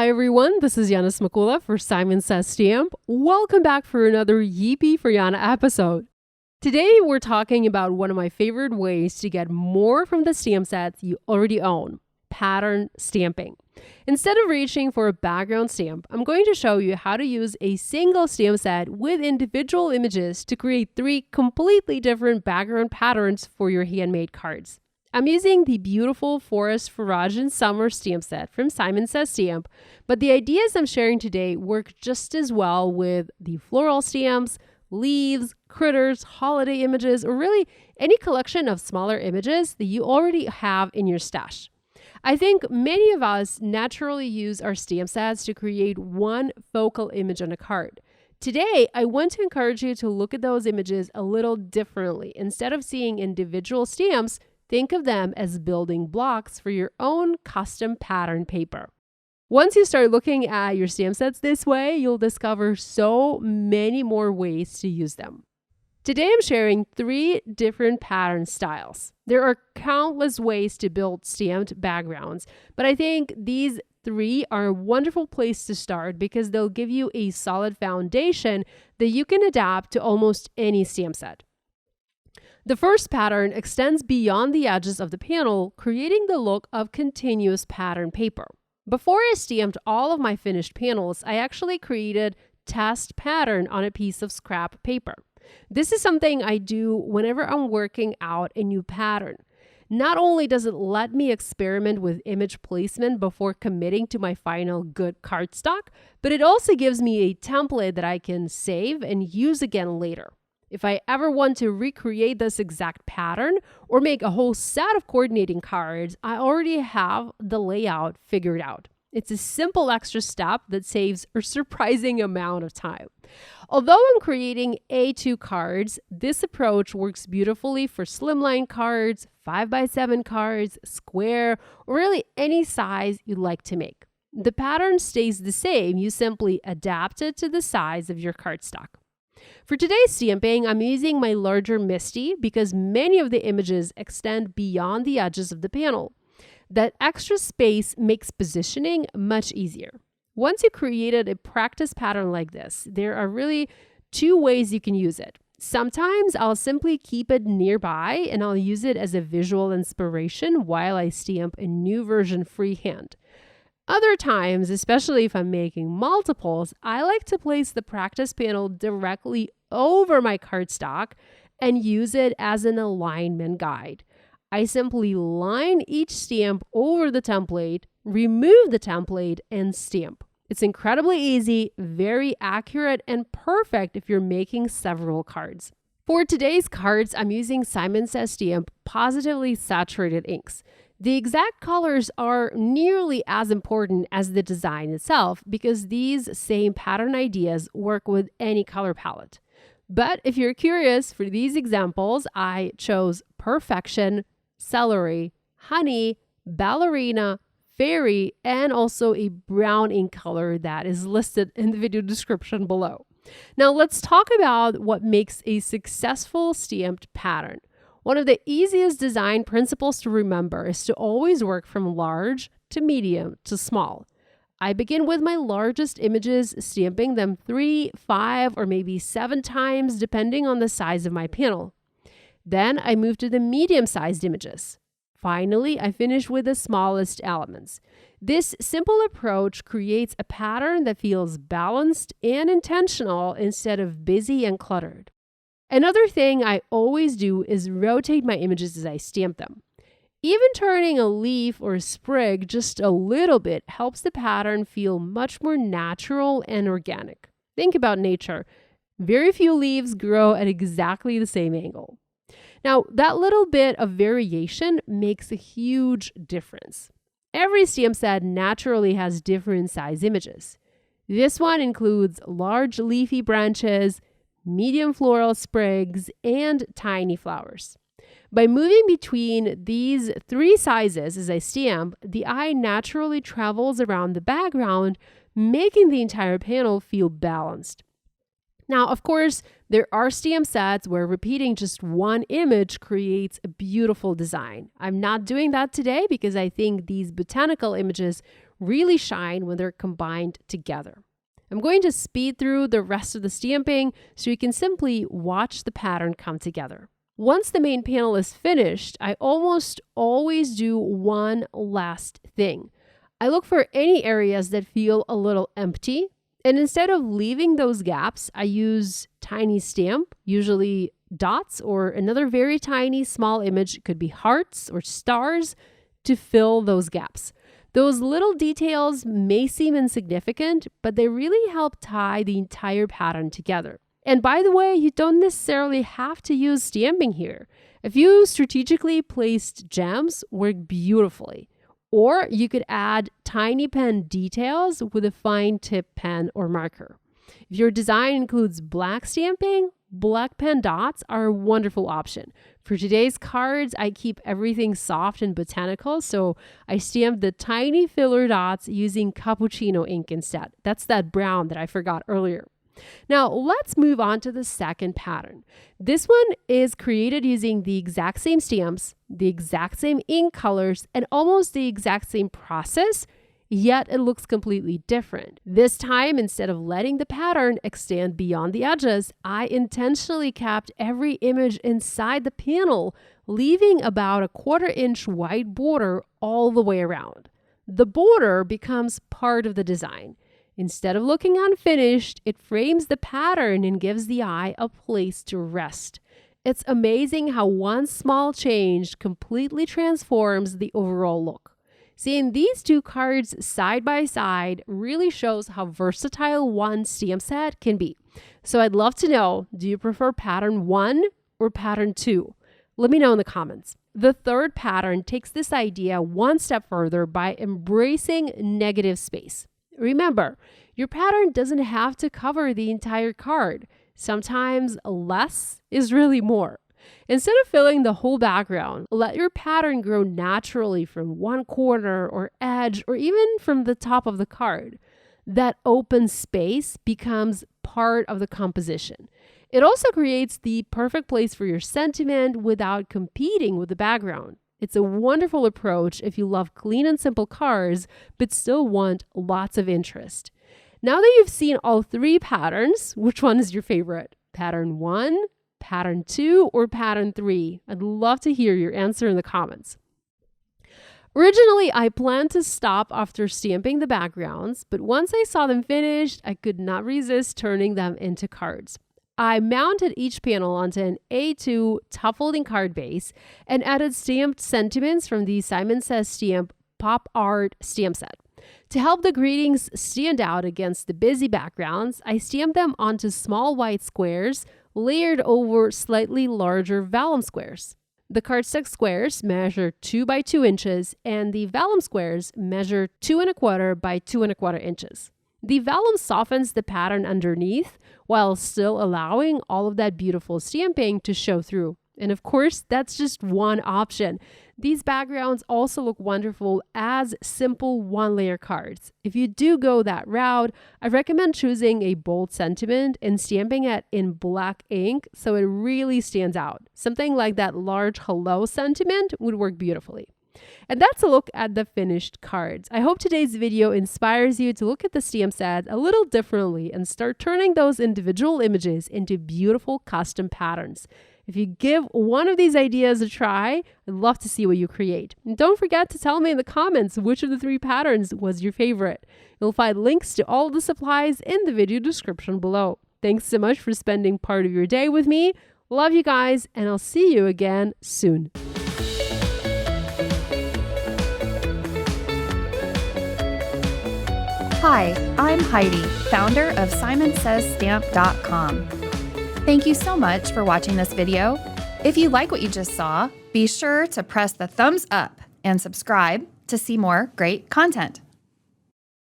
Hi everyone, this is Yana Smakula for Simon Says Stamp. Welcome back for another Yeepy for Yana episode. Today we're talking about one of my favorite ways to get more from the stamp sets you already own, pattern stamping. Instead of reaching for a background stamp, I'm going to show you how to use a single stamp set with individual images to create 3 completely different background patterns for your handmade cards. I'm using the beautiful Forage in Summer stamp set from Simon Says Stamp, but the ideas I'm sharing today work just as well with the floral stamps, leaves, critters, holiday images, or really any collection of smaller images that you already have in your stash. I think many of us naturally use our stamp sets to create one focal image on a card. Today, I want to encourage you to look at those images a little differently. Instead of seeing individual stamps, think of them as building blocks for your own custom pattern paper. Once you start looking at your stamp sets this way, you'll discover so many more ways to use them. Today I'm sharing 3 different pattern styles. There are countless ways to build stamped backgrounds, but I think these 3 are a wonderful place to start because they'll give you a solid foundation that you can adapt to almost any stamp set. The first pattern extends beyond the edges of the panel, creating the look of continuous pattern paper. Before I stamped all of my finished panels, I actually created test pattern on a piece of scrap paper. This is something I do whenever I'm working out a new pattern. Not only does it let me experiment with image placement before committing to my final good cardstock, but it also gives me a template that I can save and use again later. If I ever want to recreate this exact pattern or make a whole set of coordinating cards, I already have the layout figured out. It's a simple extra step that saves a surprising amount of time. Although I'm creating A2 cards, this approach works beautifully for slimline cards, 5x7 cards, square, or really any size you'd like to make. The pattern stays the same, you simply adapt it to the size of your cardstock. For today's stamping, I'm using my larger MISTI because many of the images extend beyond the edges of the panel. That extra space makes positioning much easier. Once you created a practice pattern like this, there are really 2 ways you can use it. Sometimes I'll simply keep it nearby and I'll use it as a visual inspiration while I stamp a new version freehand. Other times, especially if I'm making multiples, I like to place the practice panel directly over my cardstock and use it as an alignment guide. I simply line each stamp over the template, remove the template, and stamp. It's incredibly easy, very accurate, and perfect if you're making several cards. For today's cards, I'm using Simon Says Stamp Pawsitively Saturated inks. The exact colors are nearly as important as the design itself because these same pattern ideas work with any color palette. But if you're curious, for these examples, I chose Pearfection, Celery, Honey, Ballerina, Fairy, and also a brown ink color that is listed in the video description below. Now let's talk about what makes a successful stamped pattern. One of the easiest design principles to remember is to always work from large to medium to small. I begin with my largest images, stamping them 3, 5, or maybe 7 times depending on the size of my panel. Then I move to the medium-sized images. Finally, I finish with the smallest elements. This simple approach creates a pattern that feels balanced and intentional instead of busy and cluttered. Another thing I always do is rotate my images as I stamp them. Even turning a leaf or a sprig just a little bit helps the pattern feel much more natural and organic. Think about nature. Very few leaves grow at exactly the same angle. Now, that little bit of variation makes a huge difference. Every stamp set naturally has different size images. This one includes large leafy branches, medium floral sprigs, and tiny flowers. By moving between these 3 sizes as I stamp, the eye naturally travels around the background, making the entire panel feel balanced. Now, of course, there are stamp sets where repeating just one image creates a beautiful design. I'm not doing that today because I think these botanical images really shine when they're combined together. I'm going to speed through the rest of the stamping so you can simply watch the pattern come together. Once the main panel is finished, I almost always do one last thing. I look for any areas that feel a little empty, and instead of leaving those gaps, I use tiny stamp, usually dots or another very tiny small image, it could be hearts or stars, to fill those gaps. Those little details may seem insignificant, but they really help tie the entire pattern together. And by the way, you don't necessarily have to use stamping here. A few strategically placed gems work beautifully. Or you could add tiny pen details with a fine tip pen or marker. If your design includes black stamping, black pen dots are a wonderful option. For today's cards, I keep everything soft and botanical, so I stamped the tiny filler dots using cappuccino ink instead. That's that brown that I forgot earlier. Now, let's move on to the second pattern. This one is created using the exact same stamps, the exact same ink colors, and almost the exact same process, yet it looks completely different. This time, instead of letting the pattern extend beyond the edges, I intentionally kept every image inside the panel, leaving about a 1/4 inch wide border all the way around. The border becomes part of the design. Instead of looking unfinished, it frames the pattern and gives the eye a place to rest. It's amazing how one small change completely transforms the overall look. Seeing these two cards side by side really shows how versatile one stamp set can be. So I'd love to know, do you prefer pattern 1 or pattern 2? Let me know in the comments. The third pattern takes this idea one step further by embracing negative space. Remember, your pattern doesn't have to cover the entire card. Sometimes less is really more. Instead of filling the whole background, let your pattern grow naturally from one corner or edge or even from the top of the card. That open space becomes part of the composition. It also creates the perfect place for your sentiment without competing with the background. It's a wonderful approach if you love clean and simple cards, but still want lots of interest. Now that you've seen all three patterns, which one is your favorite? Pattern 1, pattern 2, or pattern 3? I'd love to hear your answer in the comments. Originally, I planned to stop after stamping the backgrounds, but once I saw them finished, I could not resist turning them into cards. I mounted each panel onto an A2 top folding card base and added stamped sentiments from the Simon Says Stamp Pop Art stamp set. To help the greetings stand out against the busy backgrounds, I stamped them onto small white squares layered over slightly larger vellum squares. The cardstock squares measure 2 by 2 inches and the vellum squares measure 2 1/4 by 2 1/4 inches. The vellum softens the pattern underneath while still allowing all of that beautiful stamping to show through. And of course, that's just one option. These backgrounds also look wonderful as simple one-layer cards. If you do go that route, I recommend choosing a bold sentiment and stamping it in black ink so it really stands out. Something like that large hello sentiment would work beautifully. And that's a look at the finished cards. I hope today's video inspires you to look at the stamp set a little differently and start turning those individual images into beautiful custom patterns. If you give one of these ideas a try, I'd love to see what you create. And don't forget to tell me in the comments which of the three patterns was your favorite. You'll find links to all the supplies in the video description below. Thanks so much for spending part of your day with me. Love you guys, and I'll see you again soon. Hi, I'm Heidi, founder of SimonsSaysStamp.com. Thank you so much for watching this video. If you like what you just saw, be sure to press the thumbs up and subscribe to see more great content.